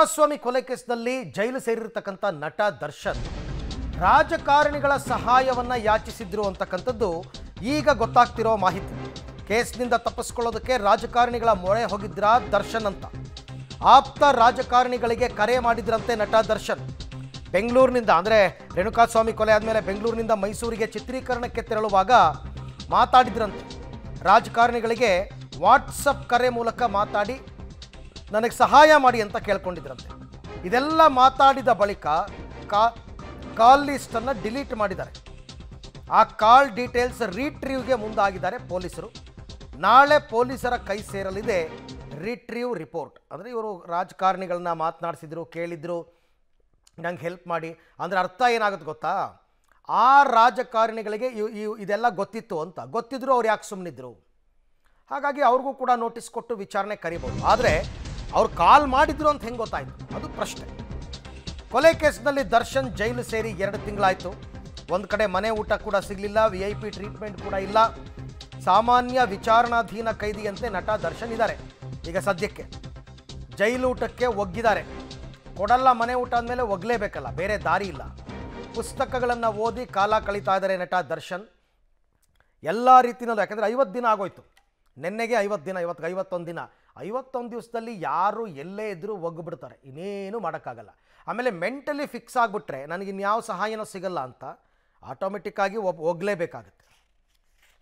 ರೇಣುಕಾಸ್ವಾಮಿ ಕೊಲೆ ಕೇಸ್ನಲ್ಲಿ ಜೈಲು ಸೇರಿರತಕ್ಕಂಥ ನಟ ದರ್ಶನ್ ರಾಜಕಾರಣಿಗಳ ಸಹಾಯವನ್ನ ಯಾಚಿಸಿದ್ರು ಅಂತಕ್ಕಂಥದ್ದು ಈಗ ಗೊತ್ತಾಗ್ತಿರೋ ಮಾಹಿತಿ. ಕೇಸ್ನಿಂದ ತಪ್ಪಿಸ್ಕೊಳ್ಳೋದಕ್ಕೆ ರಾಜಕಾರಣಿಗಳ ಮೊರೆ ಹೋಗಿದ್ರ ದರ್ಶನ್ ಅಂತ. ಆಪ್ತ ರಾಜಕಾರಣಿಗಳಿಗೆ ಕರೆ ಮಾಡಿದ್ರಂತೆ ನಟ ದರ್ಶನ್. ಬೆಂಗಳೂರಿನಿಂದ ಅಂದರೆ ರೇಣುಕಾಸ್ವಾಮಿ ಕೊಲೆ ಆದಮೇಲೆ ಬೆಂಗಳೂರಿನಿಂದ ಮೈಸೂರಿಗೆ ಚಿತ್ರೀಕರಣಕ್ಕೆ ತೆರಳುವಾಗ ಮಾತಾಡಿದ್ರಂತೆ. ರಾಜಕಾರಣಿಗಳಿಗೆ ವಾಟ್ಸಪ್ ಕರೆ ಮೂಲಕ ಮಾತಾಡಿ ನನಗೆ ಸಹಾಯ ಮಾಡಿ ಅಂತ ಕೇಳ್ಕೊಂಡಿದ್ರಂತೆ. ಇದೆಲ್ಲ ಮಾತಾಡಿದ ಬಳಿಕ ಕಾಲ್ ಲಿಸ್ಟನ್ನು ಡಿಲೀಟ್ ಮಾಡಿದ್ದಾರೆ. ಆ ಕಾಲ್ ಡೀಟೇಲ್ಸ್ ರೀಟ್ರೀವ್ಗೆ ಮುಂದಾಗಿದ್ದಾರೆ ಪೊಲೀಸರು. ನಾಳೆ ಪೊಲೀಸರ ಕೈ ಸೇರಲಿದೆ ರೀಟ್ರೀವ್ ರಿಪೋರ್ಟ್. ಅಂದರೆ ಇವರು ರಾಜಕಾರಣಿಗಳನ್ನ ಮಾತನಾಡಿಸಿದ್ರು, ಕೇಳಿದ್ರು, ನಂಗೆ ಹೆಲ್ಪ್ ಮಾಡಿ ಅಂದರೆ ಅರ್ಥ ಏನಾಗುತ್ತೆ ಗೊತ್ತಾ? ಆ ರಾಜಕಾರಣಿಗಳಿಗೆ ಇದೆಲ್ಲ ಗೊತ್ತಿತ್ತು ಅಂತ. ಗೊತ್ತಿದ್ರು ಅವ್ರು ಯಾಕೆ ಸುಮ್ಮನಿದ್ರು? ಹಾಗಾಗಿ ಅವ್ರಿಗೂ ಕೂಡ ನೋಟಿಸ್ ಕೊಟ್ಟು ವಿಚಾರಣೆ ಕರಿಬೋದು. ಆದರೆ ಅವ್ರು ಕಾಲ್ ಮಾಡಿದ್ರು ಅಂತ ಹೆಂಗೆ ಗೊತ್ತಾಯಿತು? ಅದು ಪ್ರಶ್ನೆ. ಕೊಲೆ ಕೇಸ್ನಲ್ಲಿ ದರ್ಶನ್ ಜೈಲು ಸೇರಿ 2 ತಿಂಗಳಾಯಿತು. ಒಂದು ಕಡೆ ಮನೆ ಊಟ ಕೂಡ ಸಿಗಲಿಲ್ಲ, VIP ಟ್ರೀಟ್ಮೆಂಟ್ ಕೂಡ ಇಲ್ಲ. ಸಾಮಾನ್ಯ ವಿಚಾರಣಾಧೀನ ಕೈದಿಯಂತೆ ನಟ ದರ್ಶನ್ ಇದ್ದಾರೆ. ಈಗ ಸದ್ಯಕ್ಕೆ ಜೈಲೂಟಕ್ಕೆ ಒಗ್ಗಿದ್ದಾರೆ. ಕೊಡಲ್ಲ ಮನೆ ಊಟ ಅಂದಮೇಲೆ ಒಗ್ಲೇಬೇಕಲ್ಲ, ಬೇರೆ ದಾರಿ ಇಲ್ಲ. ಪುಸ್ತಕಗಳನ್ನು ಓದಿ ಕಾಲ ಕಳೀತಾ ಇದ್ದಾರೆ ನಟ ದರ್ಶನ್ ಎಲ್ಲ ರೀತಿಯಲ್ಲೂ. ಯಾಕಂದರೆ 50 ದಿನ ಆಗೋಯ್ತು. ನಿನ್ನೆಗೆ 50 ದಿನ, ಇವತ್ತಿಗೆ 51 ದಿನ. 51 ದಿವಸದಲ್ಲಿ ಯಾರು ಎಲ್ಲೇ ಇದ್ದರೂ ಒಗ್ಗಿಬಿಡ್ತಾರೆ, ಇನ್ನೇನು ಮಾಡೋಕ್ಕಾಗಲ್ಲ. ಆಮೇಲೆ ಮೆಂಟಲಿ ಫಿಕ್ಸ್ ಆಗಿಬಿಟ್ರೆ ನನಗಿನ್ಯಾವ ಸಹಾಯನೂ ಸಿಗಲ್ಲ ಅಂತ ಆಟೋಮೆಟಿಕ್ಕಾಗಿ ಒಗ್ಲೇಬೇಕಾಗುತ್ತೆ.